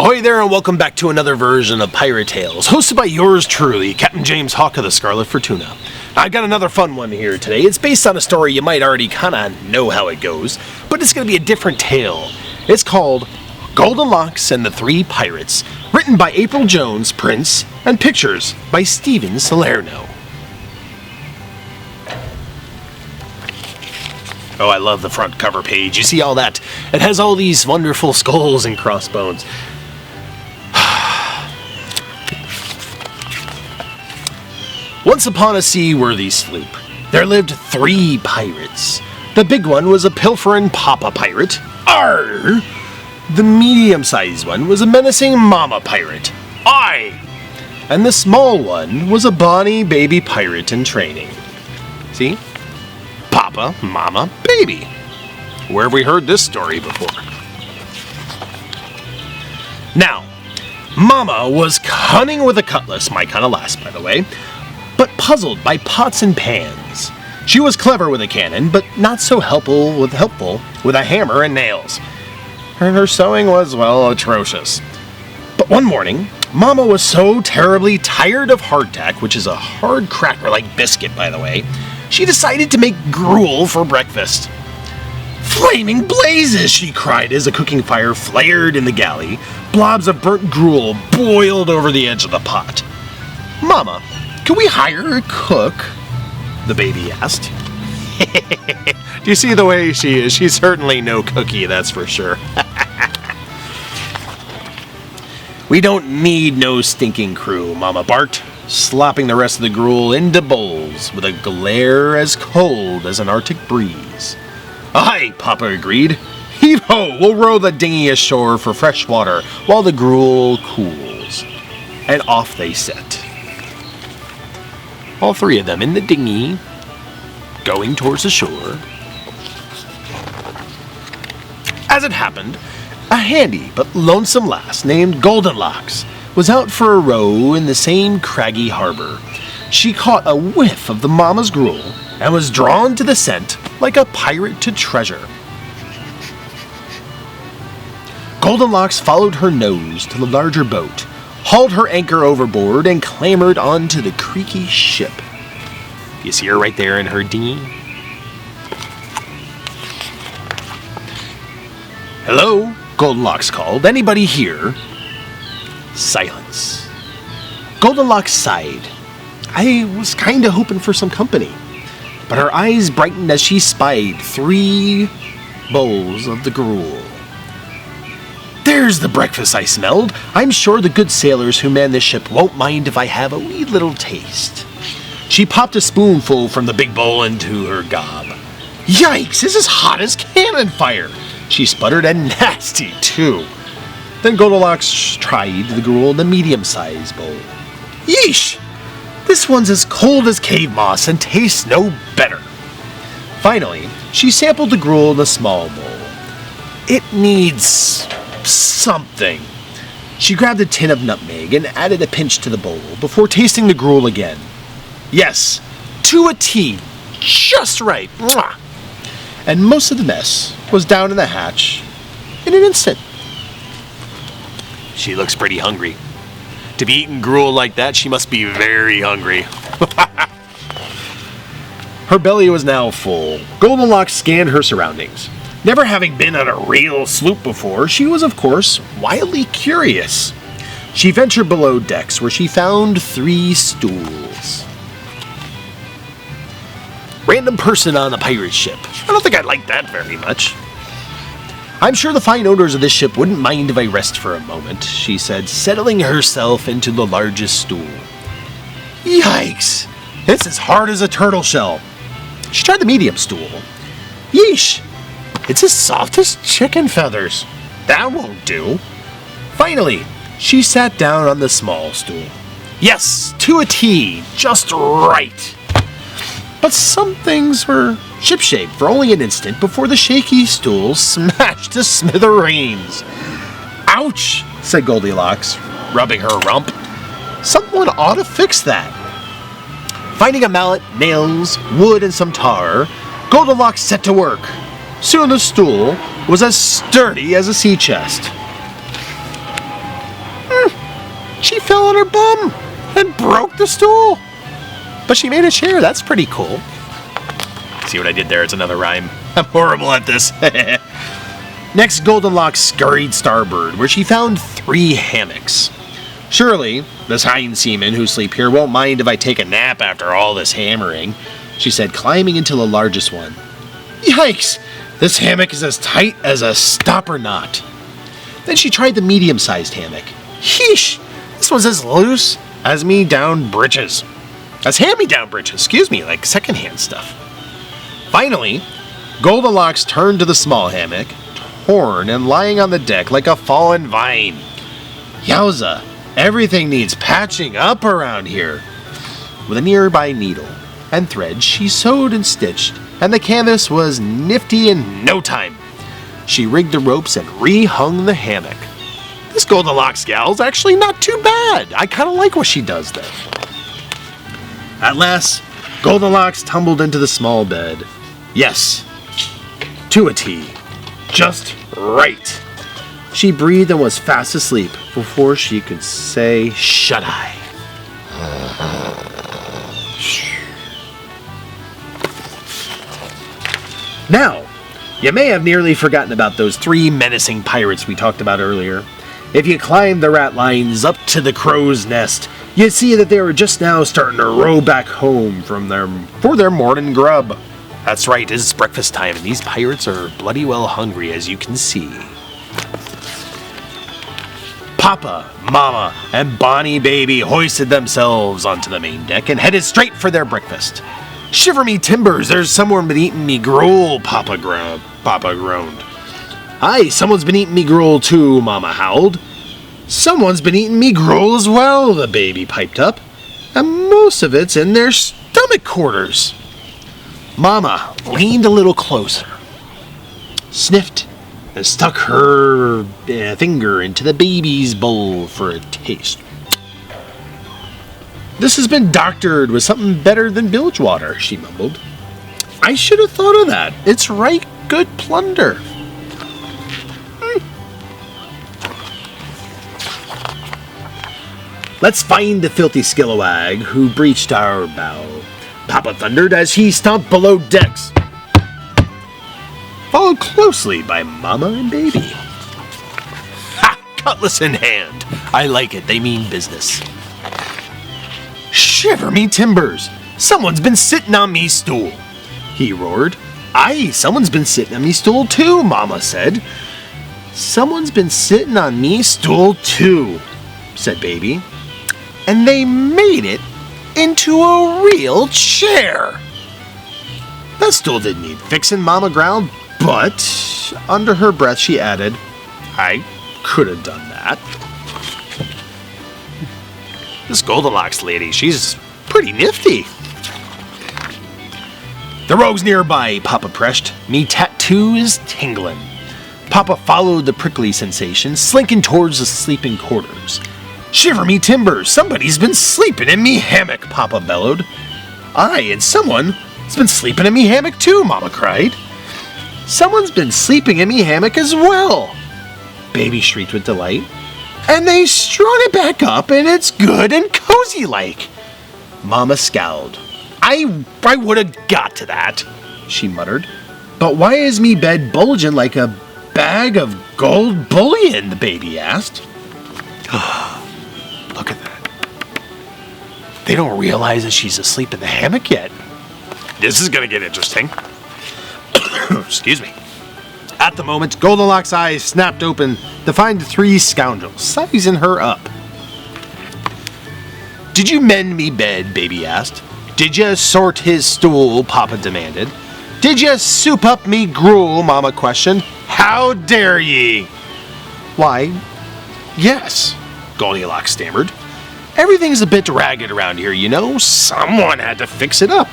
Ahoy there and welcome back to another version of Pirate Tales, hosted by yours truly, Captain James Hawk of the Scarlett Fortuna. I've got another fun one here today. It's based on a story you might already kinda know how it goes, but it's gonna be a different tale. It's called Goldenlocks and the Three Pirates, written by April Jones, Prince, and pictures by Steven Salerno. Oh, I love the front cover page. You see all that? It has all these wonderful skulls and crossbones. Once upon a seaworthy sloop, there lived 3 pirates. The big one was a pilferin' papa pirate. Arr! The medium-sized one was a menacing mama pirate. Aye! And the small one was a bonny baby pirate in training. See? Papa, Mama, Baby. Where have we heard this story before? Now, Mama was cunning with a cutlass, my kind of last, by the way, but puzzled by pots and pans. She was clever with a cannon, but not so helpful with a hammer and nails. And her sewing was, well, atrocious. But one morning, Mama was so terribly tired of hardtack, which is a hard cracker-like biscuit, by the way, she decided to make gruel for breakfast. Flaming blazes, she cried as a cooking fire flared in the galley. Blobs of burnt gruel boiled over the edge of the pot. Mama, can we hire a cook? The baby asked. Do you see the way she is? She's certainly no cookie, that's for sure. We don't need no stinking crew, Mama barked, slopping the rest of the gruel into bowls with a glare as cold as an Arctic breeze. Aye, Papa agreed. Heave-ho, we'll row the dinghy ashore for fresh water while the gruel cools. And off they set. All 3 of them in the dinghy, going towards the shore. As it happened, a handy but lonesome lass named Goldenlocks was out for a row in the same craggy harbor. She caught a whiff of the mama's gruel and was drawn to the scent like a pirate to treasure. Goldenlocks followed her nose to the larger boat, hauled her anchor overboard, and clambered onto the creaky ship. You see her right there in her dinghy? Hello? Goldenlocks called. Anybody here? Silence. Goldenlocks sighed. I was kinda hoping for some company. But her eyes brightened as she spied 3 bowls of the gruel. There's the breakfast I smelled. I'm sure the good sailors who man this ship won't mind if I have a wee little taste. She popped a spoonful from the big bowl into her gob. Yikes, this is hot as cannon fire, she sputtered, and nasty, too. Then Goldenlocks tried the gruel in the medium-sized bowl. Yeesh! This one's as cold as cave moss and tastes no better. Finally, she sampled the gruel in the small bowl. It needs something. She grabbed a tin of nutmeg and added a pinch to the bowl before tasting the gruel again. Yes, to a T, just right. Mwah! And most of the mess was down in the hatch in an instant. She looks pretty hungry. To be eating gruel like that, she must be very hungry. Her belly was now full. Goldenlocks scanned her surroundings. Never having been on a real sloop before, she was, of course, wildly curious. She ventured below decks, where she found 3 stools. Random person on a pirate ship. I don't think I'd like that very much. I'm sure the fine owners of this ship wouldn't mind if I rest for a moment, she said, settling herself into the largest stool. Yikes! It's as hard as a turtle shell. She tried the medium stool. Yeesh! It's as soft as chicken feathers. That won't do. Finally, she sat down on the small stool. Yes, to a T, just right. But some things were shipshape for only an instant before the shaky stool smashed to smithereens. Ouch, said Goldilocks, rubbing her rump. Someone ought to fix that. Finding a mallet, nails, wood, and some tar, Goldenlocks set to work. Soon the stool was as sturdy as a sea chest. fell on her bum and broke the stool. But she made a chair. That's pretty cool. See what I did there? It's another rhyme. I'm horrible at this. Next, Goldenlocks scurried starboard, where she found 3 hammocks. Surely, this hind seaman who sleep here won't mind if I take a nap after all this hammering, she said, climbing into the largest one. Yikes! This hammock is as tight as a stopper knot. Then she tried the medium-sized hammock. Yeesh! This one's as loose as me-down britches. As hand-me-down britches, excuse me, like secondhand stuff. Finally, Goldenlocks turned to the small hammock, torn and lying on the deck like a fallen vine. Yowza! Everything needs patching up around here. With a nearby needle and thread, she sewed and stitched, and the canvas was nifty in no time. She rigged the ropes and rehung the hammock. This Goldenlocks gal's actually not too bad. I kind of like what she does there. At last, Goldenlocks tumbled into the small bed. Yes, to a T. Just right. She breathed and was fast asleep before she could say, shut-eye. Now, you may have nearly forgotten about those 3 menacing pirates we talked about earlier. If you climb the rat lines up to the crow's nest, you'd see that they were just now starting to row back home for their morning grub. That's right, it's breakfast time, and these pirates are bloody well hungry, as you can see. Papa, Mama, and Bonnie Baby hoisted themselves onto the main deck and headed straight for their breakfast. Shiver me timbers, there's someone been eating me gruel, Papa groaned. Aye, someone's been eating me gruel too, Mama howled. Someone's been eating me gruel as well, the baby piped up. And most of it's in their stomach quarters. Mama leaned a little closer, sniffed, and stuck her finger into the baby's bowl for a taste. This has been doctored with something better tn bilge water, she mumbled. I should have thought of that. It's right good plunder. Let's find the filthy skillawag who breached our bow, Papa thundered as he stomped below decks, followed closely by Mama and Baby. Ha! Cutlass in hand. I like it. They mean business. Shiver me timbers! Someone's been sitting on me stool, he roared. Aye, someone's been sitting on me stool too, Mama said. Someone's been sitting on me stool too, said Baby. And they made it into a real chair. That stool didn't need fixing, Mama growled, but under her breath she added, I could have done that. This Goldenlocks lady, she's pretty nifty. The rogue's nearby, Papa pressed. Me tattoo is tingling. Papa followed the prickly sensation, slinking towards the sleeping quarters. Shiver me timbers, somebody's been sleeping in me hammock, Papa bellowed. Aye, and someone's been sleeping in me hammock too, Mama cried. Someone's been sleeping in me hammock as well, Baby shrieked with delight. And they strung it back up, and it's good and cozy like. Mama scowled. I would have got to that, she muttered. But why is me bed bulging like a bag of gold bullion, the Baby asked. Look at that. They don't realize that she's asleep in the hammock yet. This is going to get interesting. Excuse me. At the moment, Goldenlocks' eyes snapped open to find the 3 scoundrels sizing her up. Did you mend me bed, Baby asked. Did you sort his stool, Papa demanded. Did you soup up me gruel, Mama questioned. How dare ye? Why, yes, Goldilocks stammered. Everything's a bit ragged around here, you know. Someone had to fix it up.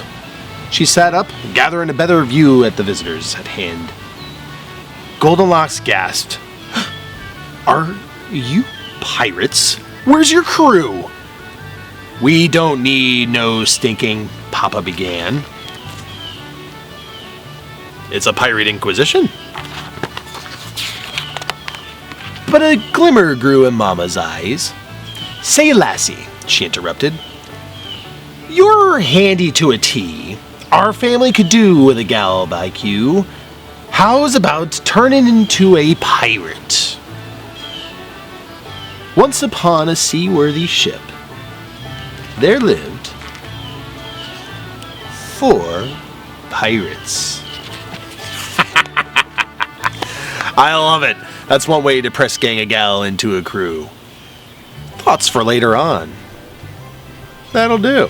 She sat up, gathering a better view at the visitors at hand. Goldenlocks gasped. Are you pirates? Where's your crew? We don't need no stinking, Papa began. It's a pirate inquisition. But a glimmer grew in Mama's eyes. Say, lassie, she interrupted, you're handy to a T. Our family could do with a gal like you. How's about turning into a pirate? Once upon a seaworthy ship, there lived 4 pirates. I love it. That's one way to press gang a gal into a crew. Thoughts for later on. That'll do.